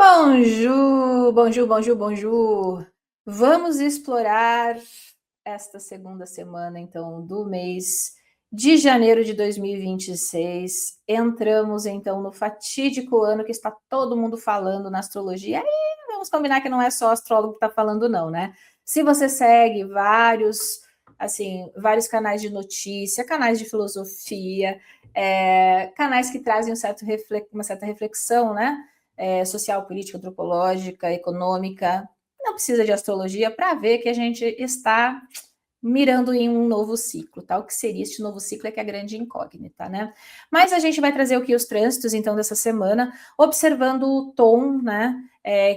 Bonjour, bonjour, bonjour, bonjour. Vamos explorar esta segunda semana, então, do mês de janeiro de 2026. Entramos, então, no fatídico ano que está todo mundo falando na astrologia. Aí, vamos combinar que não é só astrólogo que está falando, não, né? Se você segue vários canais de notícia, canais de filosofia, canais que trazem uma certa reflexão, né? Social, política, antropológica, econômica, não precisa de astrologia para ver que a gente está mirando em um novo ciclo, tá? O que seria este novo ciclo é que é a grande incógnita, né? Mas a gente vai trazer o que os trânsitos, então, dessa semana, observando o tom, né,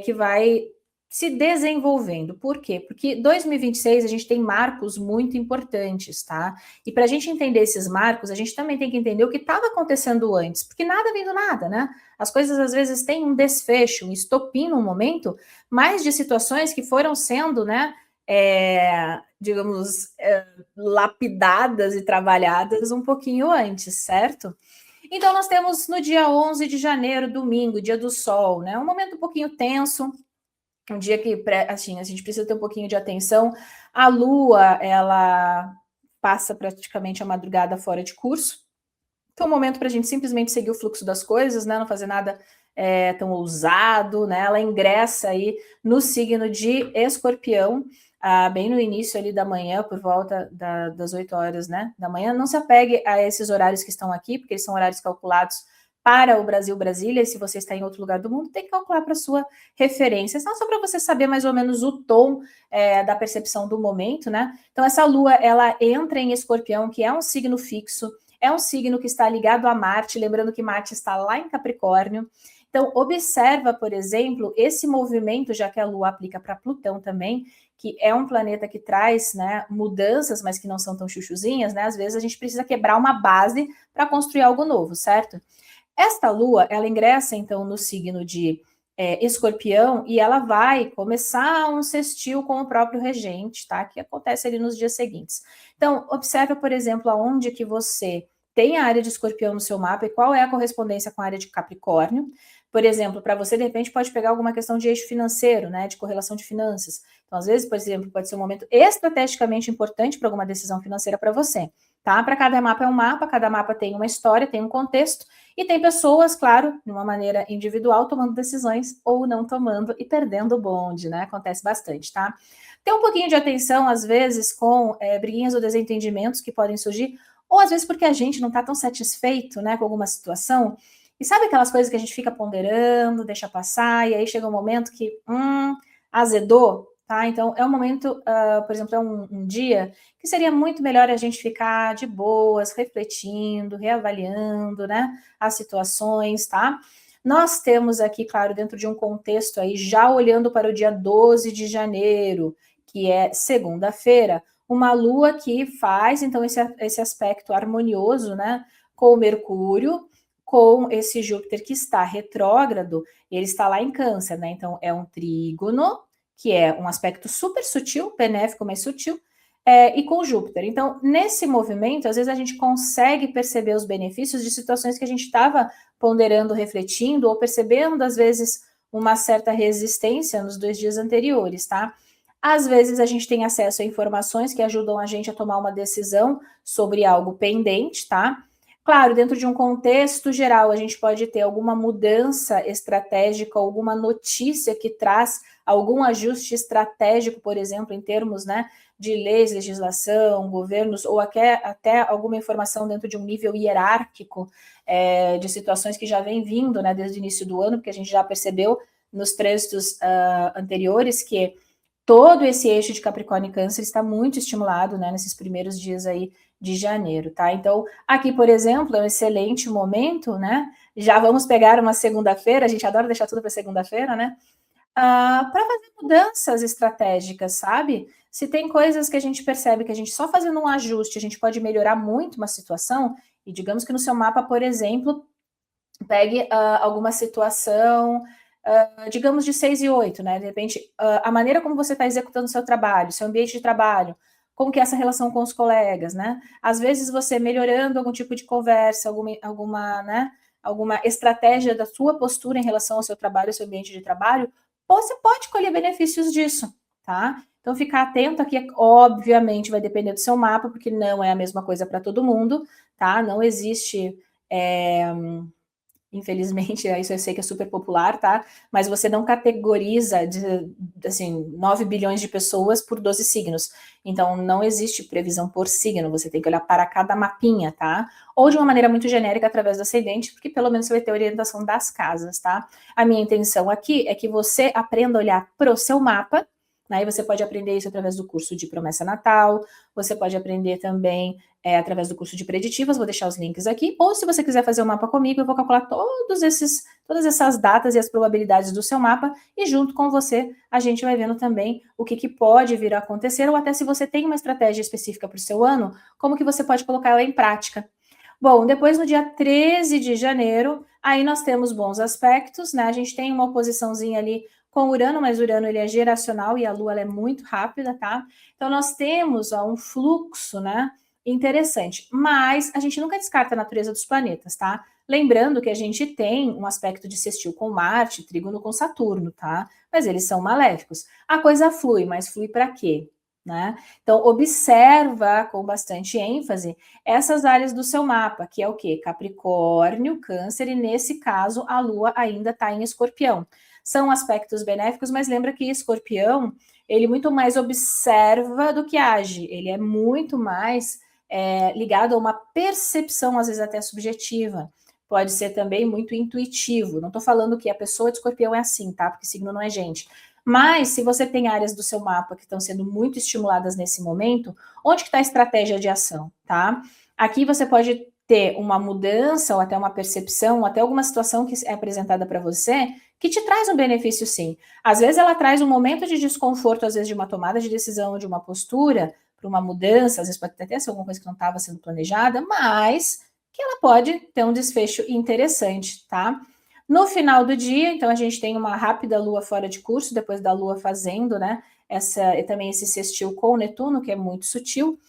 que vai se desenvolvendo. Por quê? Porque 2026 a gente tem marcos muito importantes, tá? E para a gente entender esses marcos, a gente também tem que entender o que estava acontecendo antes, porque nada vem do nada, né? As coisas às vezes têm um desfecho, um estopim num momento, mais de situações que foram sendo, né, digamos, lapidadas e trabalhadas um pouquinho antes, certo? Então, nós temos no dia 11 de janeiro, domingo, dia do sol, né? Um momento um pouquinho tenso, um dia que assim, a gente precisa ter um pouquinho de atenção. A lua, ela passa praticamente a madrugada fora de curso. Então, é um momento para a gente simplesmente seguir o fluxo das coisas, né? Não fazer nada tão ousado, né? Ela ingressa aí no signo de Escorpião, bem no início ali da manhã, por volta das 8 horas, né, da manhã. Não se apegue a esses horários que estão aqui, porque eles são horários calculados para o Brasil, Brasília, e se você está em outro lugar do mundo, tem que calcular para sua referência, só para você saber mais ou menos o tom da percepção do momento, né? Então, essa lua, ela entra em Escorpião, que é um signo fixo, é um signo que está ligado a Marte, lembrando que Marte está lá em Capricórnio. Então, observa, por exemplo, esse movimento, já que a Lua aplica para Plutão também, que é um planeta que traz, né, mudanças, mas que não são tão chuchuzinhas, né? Às vezes a gente precisa quebrar uma base para construir algo novo, certo? Esta Lua, ela ingressa, então, no signo de Escorpião e ela vai começar um sextil com o próprio regente, tá? Que acontece ali nos dias seguintes. Então, observa, por exemplo, aonde que você tem a área de Escorpião no seu mapa e qual é a correspondência com a área de Capricórnio. Por exemplo, para você, de repente, pode pegar alguma questão de eixo financeiro, né? De correlação de finanças. Então, às vezes, por exemplo, pode ser um momento estrategicamente importante para alguma decisão financeira para você, tá? Para cada mapa é um mapa, cada mapa tem uma história, tem um contexto, e tem pessoas, claro, de uma maneira individual, tomando decisões ou não tomando e perdendo o bonde, né? Acontece bastante, tá? Tem um pouquinho de atenção, às vezes, com briguinhas ou desentendimentos que podem surgir, ou às vezes porque a gente não está tão satisfeito, né, com alguma situação, e sabe aquelas coisas que a gente fica ponderando, deixa passar, e aí chega um momento que, azedou, tá? Então, é um momento, por exemplo, é um dia que seria muito melhor a gente ficar de boas, refletindo, reavaliando, né, as situações, tá? Nós temos aqui, claro, dentro de um contexto aí, já olhando para o dia 12 de janeiro, que é segunda-feira, uma lua que faz, então, esse aspecto harmonioso, né, com o Mercúrio, com esse Júpiter que está retrógrado, ele está lá em Câncer, né? Então, é um trígono, que é um aspecto super sutil, benéfico, mas sutil, e com Júpiter. Então, nesse movimento, às vezes a gente consegue perceber os benefícios de situações que a gente estava ponderando, refletindo, ou percebendo, às vezes, uma certa resistência nos 2 dias anteriores, tá? Às vezes a gente tem acesso a informações que ajudam a gente a tomar uma decisão sobre algo pendente, tá? Claro, dentro de um contexto geral, a gente pode ter alguma mudança estratégica, alguma notícia que traz algum ajuste estratégico, por exemplo, em termos, né, de leis, legislação, governos, ou até alguma informação dentro de um nível hierárquico de situações que já vem vindo, né, desde o início do ano, porque a gente já percebeu nos trânsitos anteriores que todo esse eixo de Capricórnio e Câncer está muito estimulado, né, nesses primeiros dias aí de janeiro, tá? Então, aqui, por exemplo, é um excelente momento, né? Já vamos pegar uma segunda-feira, a gente adora deixar tudo para segunda-feira, né? Para fazer mudanças estratégicas, sabe? Se tem coisas que a gente percebe que a gente só fazendo um ajuste, a gente pode melhorar muito uma situação, e digamos que no seu mapa, por exemplo, pegue alguma situação, digamos, de 6 e 8, né? De repente, a maneira como você está executando o seu trabalho, seu ambiente de trabalho, como que é essa relação com os colegas, né? Às vezes você melhorando algum tipo de conversa, alguma né? alguma estratégia da sua postura em relação ao seu trabalho, ao seu ambiente de trabalho, você pode colher benefícios disso, tá? Então, ficar atento aqui, obviamente, vai depender do seu mapa, porque não é a mesma coisa para todo mundo, tá? Não existe, infelizmente, isso eu sei que é super popular, tá? Mas você não categoriza, assim, 9 bilhões de pessoas por 12 signos. Então, não existe previsão por signo, você tem que olhar para cada mapinha, tá? Ou de uma maneira muito genérica, através do ascendente, porque pelo menos você vai ter orientação das casas, tá? A minha intenção aqui é que você aprenda a olhar para o seu mapa, né? E você pode aprender isso através do curso de Promessa Natal, você pode aprender também através do curso de preditivas, vou deixar os links aqui, ou se você quiser fazer o mapa comigo, eu vou calcular todas essas datas e as probabilidades do seu mapa, e junto com você, a gente vai vendo também o que pode vir a acontecer, ou até se você tem uma estratégia específica para o seu ano, como que você pode colocar ela em prática. Bom, depois no dia 13 de janeiro, aí nós temos bons aspectos, né? A gente tem uma oposiçãozinha ali com Urano, mas Urano ele é geracional e a Lua ela é muito rápida, tá? Então nós temos um fluxo, né? Interessante, mas a gente nunca descarta a natureza dos planetas, tá? Lembrando que a gente tem um aspecto de sextil com Marte, trígono com Saturno, tá? Mas eles são maléficos. A coisa flui, mas flui para quê? Né? Então, observa com bastante ênfase essas áreas do seu mapa, que é o quê? Capricórnio, Câncer, e nesse caso a Lua ainda está em Escorpião. São aspectos benéficos, mas lembra que Escorpião, ele muito mais observa do que age, ele é muito mais ligado a uma percepção, às vezes até subjetiva. Pode ser também muito intuitivo. Não estou falando que a pessoa de Escorpião é assim, tá? Porque signo não é gente. Mas, se você tem áreas do seu mapa que estão sendo muito estimuladas nesse momento, onde que está a estratégia de ação, tá? Aqui você pode ter uma mudança, ou até uma percepção, ou até alguma situação que é apresentada para você, que te traz um benefício, sim. Às vezes ela traz um momento de desconforto, às vezes de uma tomada de decisão, de uma postura, para uma mudança, às vezes pode até ser alguma coisa que não estava sendo planejada, mas que ela pode ter um desfecho interessante, tá? No final do dia, então, a gente tem uma rápida lua fora de curso, depois da lua fazendo, né? E também esse sextil com Netuno, que é muito sutil,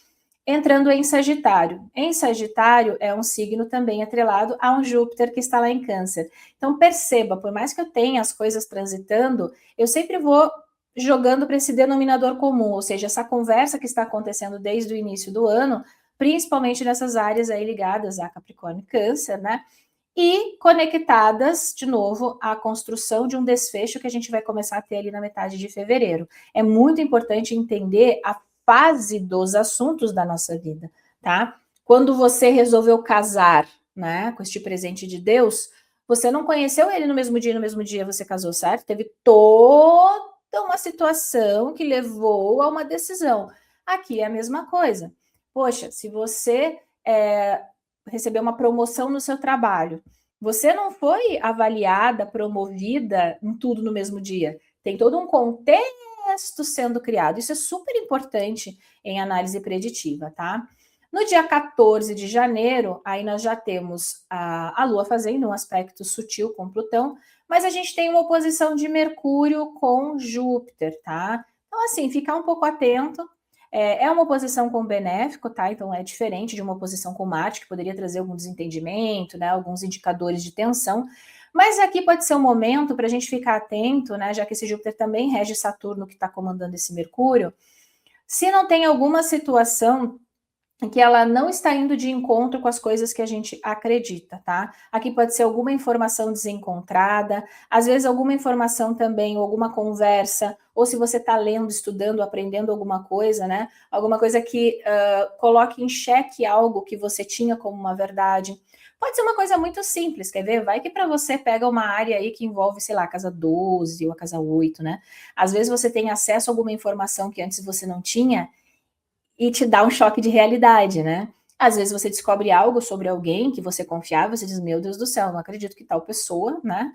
entrando em Sagitário. Em Sagitário é um signo também atrelado a um Júpiter que está lá em Câncer. Então, perceba, por mais que eu tenha as coisas transitando, eu sempre vou jogando para esse denominador comum, ou seja, essa conversa que está acontecendo desde o início do ano, principalmente nessas áreas aí ligadas a Capricórnio e Câncer, né? E conectadas, de novo, à construção de um desfecho que a gente vai começar a ter ali na metade de fevereiro. É muito importante entender a fase dos assuntos da nossa vida, tá? Quando você resolveu casar, né, com este presente de Deus, você não conheceu ele no mesmo dia você casou, certo? Teve toda uma situação que levou a uma decisão. Aqui é a mesma coisa. Poxa, se você receber uma promoção no seu trabalho. Você não foi avaliada, promovida em tudo no mesmo dia. Tem todo um contexto sendo criado. Isso é super importante em análise preditiva, tá? No dia 14 de janeiro, aí nós já temos a Lua fazendo um aspecto sutil com Plutão, mas a gente tem uma oposição de Mercúrio com Júpiter, tá? Então, assim, ficar um pouco atento. É uma oposição com benéfico, tá? Então é diferente de uma oposição com Marte, que poderia trazer algum desentendimento, né? Alguns indicadores de tensão. Mas aqui pode ser um momento para a gente ficar atento, né? Já que esse Júpiter também rege Saturno, que está comandando esse Mercúrio. Se não tem alguma situação que ela não está indo de encontro com as coisas que a gente acredita, tá? Aqui pode ser alguma informação desencontrada, às vezes alguma informação também, ou alguma conversa, ou se você está lendo, estudando, aprendendo alguma coisa, né? Alguma coisa que coloque em xeque algo que você tinha como uma verdade. Pode ser uma coisa muito simples, quer ver? Vai que para você pega uma área aí que envolve, sei lá, a casa 12 ou a casa 8, né? Às vezes você tem acesso a alguma informação que antes você não tinha, e te dá um choque de realidade, né? Às vezes você descobre algo sobre alguém que você confiava, você diz, meu Deus do céu, não acredito que tal pessoa, né?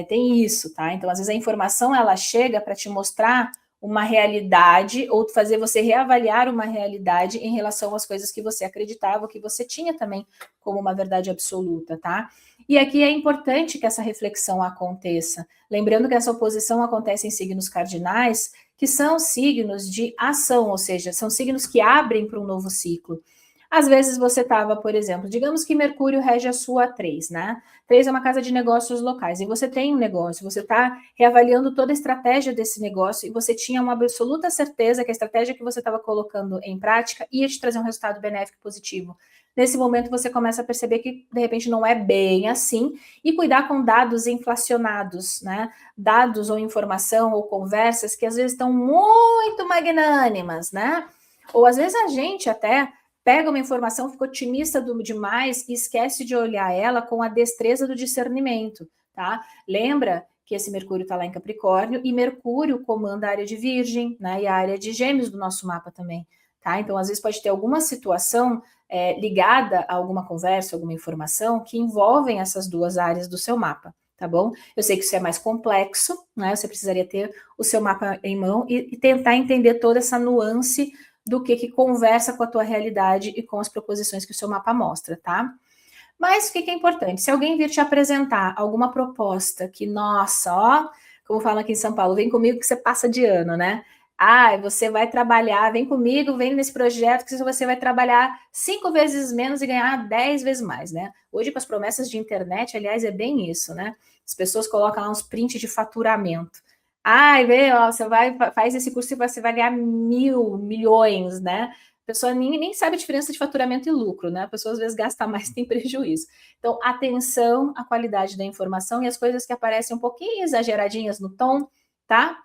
Tem isso, tá? Então, às vezes a informação, ela chega para te mostrar uma realidade ou fazer você reavaliar uma realidade em relação às coisas que você acreditava, que você tinha também como uma verdade absoluta, tá? E aqui é importante que essa reflexão aconteça. Lembrando que essa oposição acontece em signos cardinais, que são signos de ação, ou seja, são signos que abrem para um novo ciclo. Às vezes você estava, por exemplo, digamos que Mercúrio rege a sua 3, né? 3 é uma casa de negócios locais, e você tem um negócio, você está reavaliando toda a estratégia desse negócio, e você tinha uma absoluta certeza que a estratégia que você estava colocando em prática ia te trazer um resultado benéfico e positivo. Nesse momento você começa a perceber que, de repente, não é bem assim, e cuidar com dados inflacionados, né? Dados ou informação ou conversas que às vezes estão muito magnânimas, né? Ou às vezes a gente até pega uma informação, fica otimista demais e esquece de olhar ela com a destreza do discernimento, tá? Lembra que esse Mercúrio está lá em Capricórnio e Mercúrio comanda a área de Virgem, né? E a área de Gêmeos do nosso mapa também, tá? Então, às vezes pode ter alguma situação ligada a alguma conversa, alguma informação que envolvem essas duas áreas do seu mapa, tá bom? Eu sei que isso é mais complexo, né? Você precisaria ter o seu mapa em mão e tentar entender toda essa nuance do que conversa com a tua realidade e com as proposições que o seu mapa mostra, tá? Mas o que é importante? Se alguém vir te apresentar alguma proposta que, nossa, ó, como falam aqui em São Paulo, vem comigo que você passa de ano, né? Ah, você vai trabalhar, vem comigo, vem nesse projeto que você vai trabalhar 5 vezes menos e ganhar 10 vezes mais, né? Hoje, com as promessas de internet, aliás, é bem isso, né? As pessoas colocam lá uns prints de faturamento. Ai, vê, ó, você vai, faz esse curso e você vai ganhar milhões, né? A pessoa nem sabe a diferença de faturamento e lucro, né? A pessoa às vezes gasta mais, tem prejuízo. Então, atenção à qualidade da informação e as coisas que aparecem um pouquinho exageradinhas no tom, tá?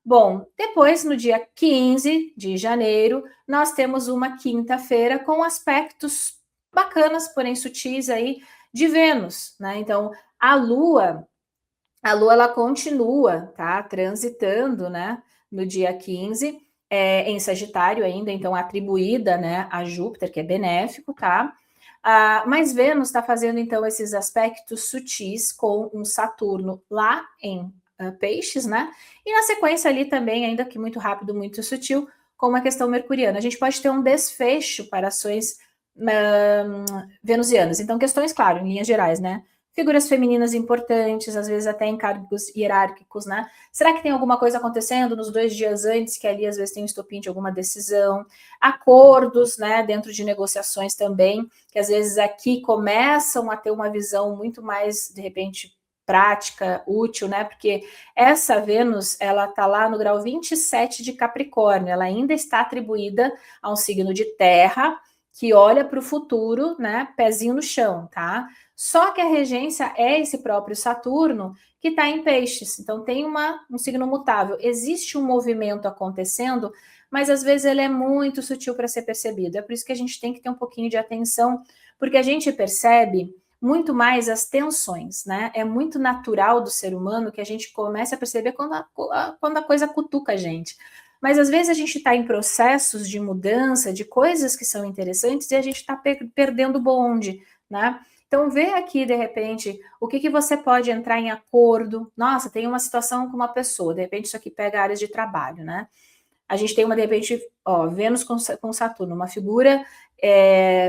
Bom, depois, no dia 15 de janeiro, nós temos uma quinta-feira com aspectos bacanas, porém sutis aí, de Vênus, né? Então, a Lua, ela continua, tá? Transitando, né? No dia 15, em Sagitário ainda, então atribuída, né? A Júpiter, que é benéfico, tá? Mas Vênus está fazendo, então, esses aspectos sutis com um Saturno lá em Peixes, né? E na sequência ali também, ainda que muito rápido, muito sutil, com uma questão mercuriana. A gente pode ter um desfecho para ações venusianas. Então, questões, claro, em linhas gerais, né? Figuras femininas importantes, às vezes até em cargos hierárquicos, né? Será que tem alguma coisa acontecendo nos 2 dias antes, que ali às vezes tem um estopim de alguma decisão? Acordos, né, dentro de negociações também, que às vezes aqui começam a ter uma visão muito mais, de repente, prática, útil, né? Porque essa Vênus, ela tá lá no grau 27 de Capricórnio, ela ainda está atribuída a um signo de terra, que olha para o futuro, né, pezinho no chão, tá? Só que a regência é esse próprio Saturno que está em Peixes, então tem um signo mutável. Existe um movimento acontecendo, mas às vezes ele é muito sutil para ser percebido. É por isso que a gente tem que ter um pouquinho de atenção, porque a gente percebe muito mais as tensões, né? É muito natural do ser humano que a gente comece a perceber quando a coisa cutuca a gente. Mas às vezes a gente está em processos de mudança, de coisas que são interessantes, e a gente está perdendo o bonde, né? Então, vê aqui, de repente, o que você pode entrar em acordo. Nossa, tem uma situação com uma pessoa, de repente isso aqui pega áreas de trabalho, né? A gente tem uma, de repente, ó, Vênus com Saturno, uma figura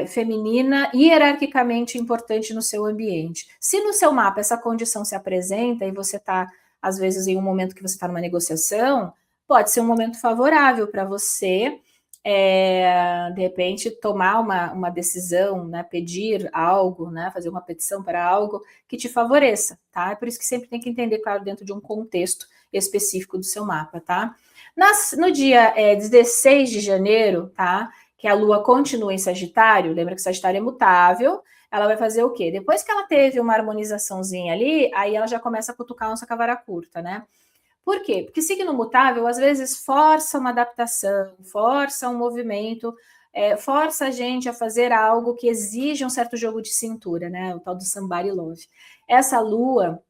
feminina hierarquicamente importante no seu ambiente. Se no seu mapa essa condição se apresenta e você está, às vezes, em um momento que você está numa negociação, pode ser um momento favorável para você, de repente, tomar uma decisão, né, pedir algo, né, fazer uma petição para algo que te favoreça, tá? É por isso que sempre tem que entender, claro, dentro de um contexto específico do seu mapa, tá? No dia 16 de janeiro, tá? Que a Lua continua em Sagitário, lembra que Sagitário é mutável, ela vai fazer o quê? Depois que ela teve uma harmonizaçãozinha ali, aí ela já começa a cutucar a nossa cavara curta, né? Por quê? Porque signo mutável, às vezes, força uma adaptação, força um movimento, força a gente a fazer algo que exige um certo jogo de cintura, né? O tal do somebody love. Essa Lua,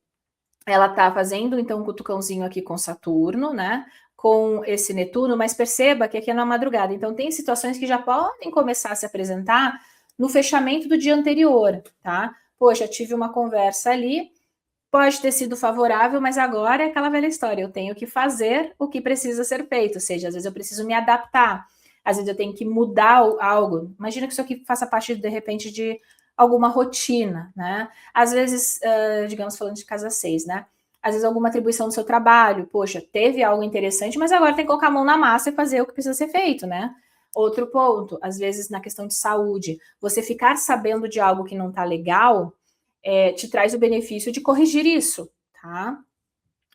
ela tá fazendo, então, um cutucãozinho aqui com Saturno, né? Com esse Netuno, mas perceba que aqui é na madrugada. Então, tem situações que já podem começar a se apresentar no fechamento do dia anterior, tá? Poxa, tive uma conversa ali, pode ter sido favorável, mas agora é aquela velha história. Eu tenho que fazer o que precisa ser feito, ou seja, às vezes eu preciso me adaptar, às vezes eu tenho que mudar algo. Imagina que isso aqui faça parte, de repente, de alguma rotina, né? Às vezes, digamos, falando de casa 6, né? Às vezes alguma atribuição do seu trabalho, poxa, teve algo interessante, mas agora tem que colocar a mão na massa e fazer o que precisa ser feito, né? Outro ponto, às vezes na questão de saúde, você ficar sabendo de algo que não está legal, te traz o benefício de corrigir isso, tá?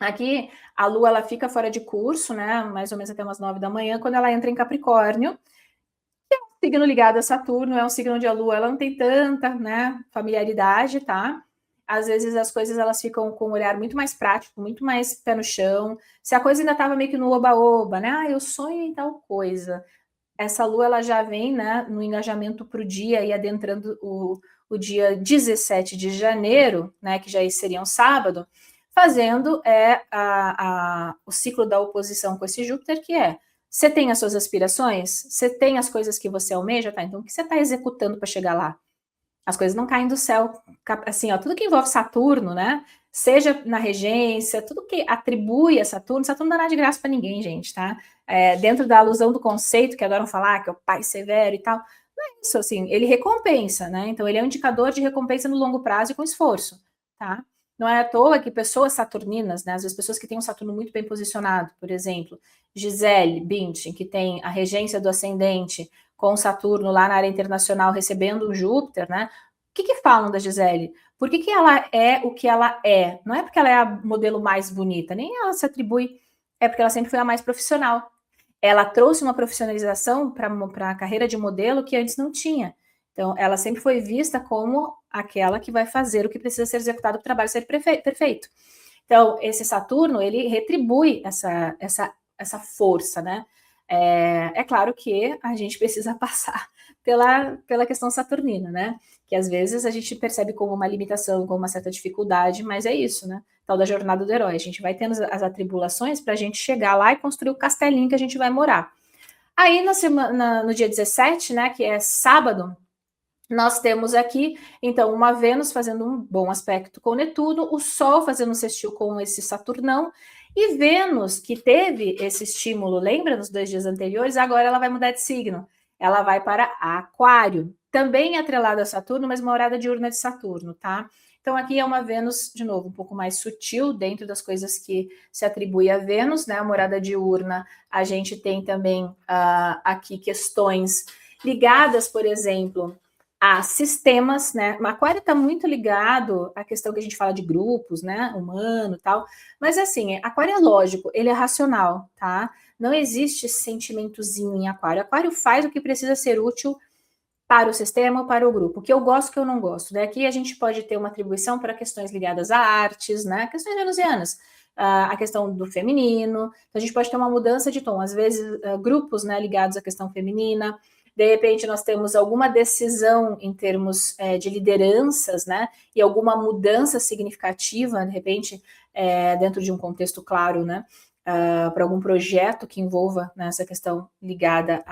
Aqui, a Lua, ela fica fora de curso, né, mais ou menos até umas 9 da manhã, quando ela entra em Capricórnio, signo ligado a Saturno, é um signo onde a Lua ela não tem tanta, né, familiaridade, tá? Às vezes as coisas elas ficam com um olhar muito mais prático, muito mais pé no chão. Se a coisa ainda estava meio que no oba-oba, né? Ah, eu sonho em tal coisa. Essa Lua ela já vem, né, no engajamento para o dia e adentrando o dia 17 de janeiro, né, que já seria um sábado, fazendo o ciclo da oposição com esse Júpiter, que é você tem as suas aspirações? Você tem as coisas que você almeja? Tá, então o que você está executando para chegar lá? As coisas não caem do céu. Assim, ó, tudo que envolve Saturno, né? Seja na regência, tudo que atribui a Saturno, Saturno não dá nada de graça para ninguém, gente, tá? Dentro da alusão do conceito que adoram falar, que é o pai severo e tal, não é isso, assim, ele recompensa, né? Então ele é um indicador de recompensa no longo prazo e com esforço, tá? Não é à toa que pessoas saturninas, né, às vezes pessoas que têm um Saturno muito bem posicionado, por exemplo, Gisele Bündchen, que tem a regência do ascendente com Saturno lá na área internacional recebendo o Júpiter, né? O que falam da Gisele? Por que ela é o que ela é? Não é porque ela é a modelo mais bonita, nem ela se atribui, é porque ela sempre foi a mais profissional. Ela trouxe uma profissionalização para a carreira de modelo que antes não tinha. Então, ela sempre foi vista como aquela que vai fazer o que precisa ser executado para o trabalho ser perfeito. Então, esse Saturno, ele retribui essa força, né? É claro que a gente precisa passar pela questão saturnina, né? Que às vezes a gente percebe como uma limitação, como uma certa dificuldade, mas é isso, né? Tal da jornada do herói. A gente vai tendo as atribulações para a gente chegar lá e construir o castelinho que a gente vai morar. Aí, no dia 17, né, que é sábado, nós temos aqui, então, uma Vênus fazendo um bom aspecto com Netuno, o Sol fazendo um sextil com esse Saturnão, e Vênus, que teve esse estímulo, lembra, nos 2 dias anteriores, agora ela vai mudar de signo. Ela vai para Aquário, também atrelada a Saturno, mas uma morada diurna de Saturno, tá? Então, aqui é uma Vênus, de novo, um pouco mais sutil, dentro das coisas que se atribui a Vênus, né? A morada diurna, a gente tem também aqui questões ligadas, por exemplo, a sistemas, né? O Aquário está muito ligado à questão que a gente fala de grupos, né? Humano e tal. Mas assim, Aquário é lógico, ele é racional, tá? Não existe sentimentozinho em Aquário. Aquário faz o que precisa ser útil para o sistema ou para o grupo. O que eu gosto, o que eu não gosto. Né? Aqui a gente pode ter uma atribuição para questões ligadas a artes, né? Questões venusianas. A questão do feminino. Então, a gente pode ter uma mudança de tom. Às vezes, grupos, né, ligados à questão feminina. De repente, nós temos alguma decisão em termos de lideranças, né? E alguma mudança significativa, de repente, dentro de um contexto claro, né? Para algum projeto que envolva nessa questão ligada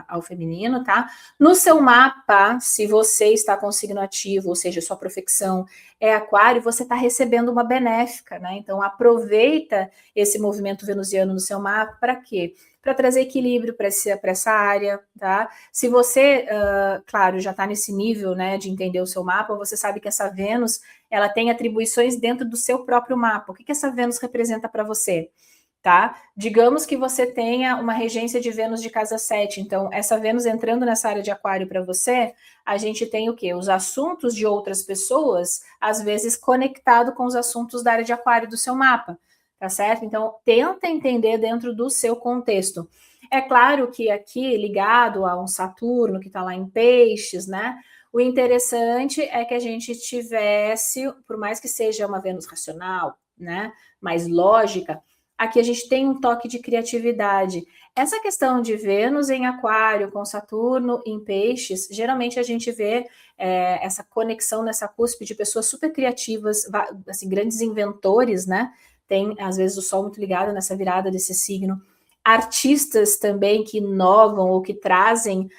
ao feminino, tá? No seu mapa, se você está com signo ativo, ou seja, sua profecção é Aquário, você está recebendo uma benéfica, né? Então, aproveita esse movimento venusiano no seu mapa para quê? Para trazer equilíbrio para essa área, tá? Se você, claro, já está nesse nível, né, de entender o seu mapa, você sabe que essa Vênus, ela tem atribuições dentro do seu próprio mapa. O que essa Vênus representa para você? Tá? Digamos que você tenha uma regência de Vênus de casa 7, então essa Vênus entrando nessa área de Aquário para você, a gente tem o quê? Os assuntos de outras pessoas, às vezes conectado com os assuntos da área de Aquário do seu mapa, tá certo? Então, tenta entender dentro do seu contexto. É claro que aqui, ligado a um Saturno que está lá em Peixes, né? O interessante é que a gente tivesse, por mais que seja uma Vênus racional, né? Mais lógica, aqui a gente tem um toque de criatividade. Essa questão de Vênus em Aquário com Saturno em Peixes, geralmente a gente vê essa conexão nessa cúspide de pessoas super criativas, assim, grandes inventores, né? Tem, às vezes, o Sol muito ligado nessa virada desse signo. Artistas também que inovam ou que trazem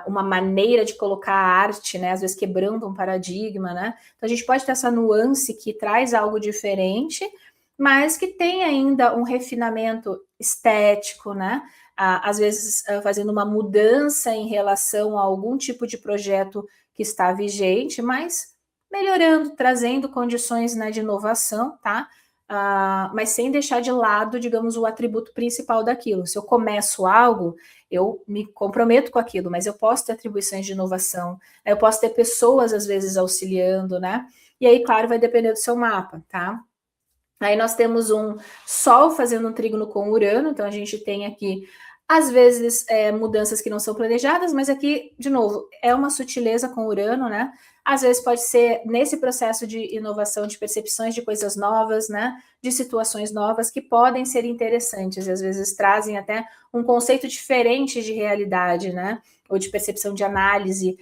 uma maneira de colocar a arte, né? Às vezes quebrando um paradigma, né? Então a gente pode ter essa nuance que traz algo diferente, mas que tem ainda um refinamento estético, né? Às vezes fazendo uma mudança em relação a algum tipo de projeto que está vigente, mas melhorando, trazendo condições, né, de inovação, tá? mas sem deixar de lado, digamos, o atributo principal daquilo. Se eu começo algo, eu me comprometo com aquilo, mas eu posso ter atribuições de inovação, eu posso ter pessoas, às vezes, auxiliando, né? E aí, claro, vai depender do seu mapa, tá? Aí nós temos um Sol fazendo um trígono com Urano, então a gente tem aqui, às vezes, mudanças que não são planejadas, mas aqui, de novo, é uma sutileza com Urano, né? Às vezes pode ser nesse processo de inovação, de percepções de coisas novas, né? De situações novas que podem ser interessantes, e às vezes trazem até um conceito diferente de realidade, né? Ou de percepção de análise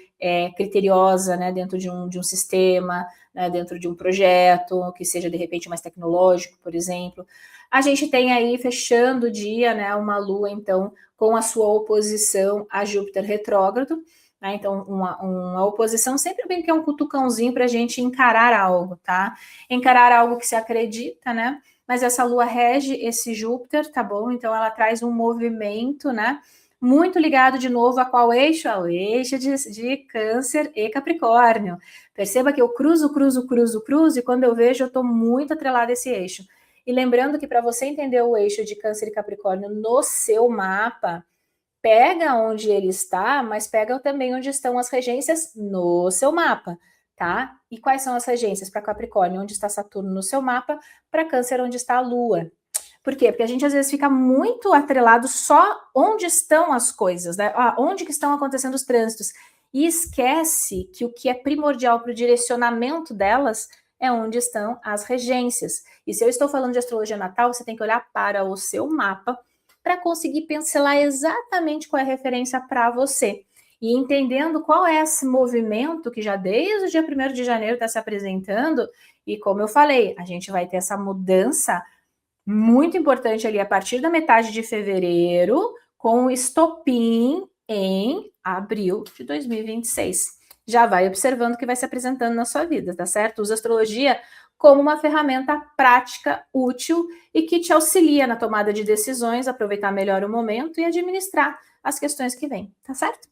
criteriosa, né? Dentro de um sistema, né, dentro de um projeto, que seja de repente mais tecnológico, por exemplo. A gente tem aí, fechando o dia, né, uma Lua, então, com a sua oposição a Júpiter retrógrado, né, então uma oposição sempre bem que é um cutucãozinho para a gente encarar algo, tá? Encarar algo que se acredita, né? Mas essa Lua rege esse Júpiter, tá bom? Então ela traz um movimento, né? Muito ligado de novo a qual eixo? Ao eixo de Câncer e Capricórnio. Perceba que eu cruzo, e quando eu vejo, eu estou muito atrelada a esse eixo. E lembrando que para você entender o eixo de Câncer e Capricórnio no seu mapa, pega onde ele está, mas pega também onde estão as regências no seu mapa, tá? E quais são as regências para Capricórnio? Onde está Saturno no seu mapa? Para Câncer, onde está a Lua? Por quê? Porque a gente às vezes fica muito atrelado só onde estão as coisas, né? Onde que estão acontecendo os trânsitos. E esquece que o que é primordial para o direcionamento delas é onde estão as regências. E se eu estou falando de astrologia natal, você tem que olhar para o seu mapa para conseguir pincelar exatamente qual é a referência para você. E entendendo qual é esse movimento que já desde o dia 1º de janeiro está se apresentando, e como eu falei, a gente vai ter essa mudança muito importante ali a partir da metade de fevereiro, com o estopim em abril de 2026. Já vai observando o que vai se apresentando na sua vida, tá certo? Usa a astrologia como uma ferramenta prática, útil e que te auxilia na tomada de decisões, aproveitar melhor o momento e administrar as questões que vêm, tá certo?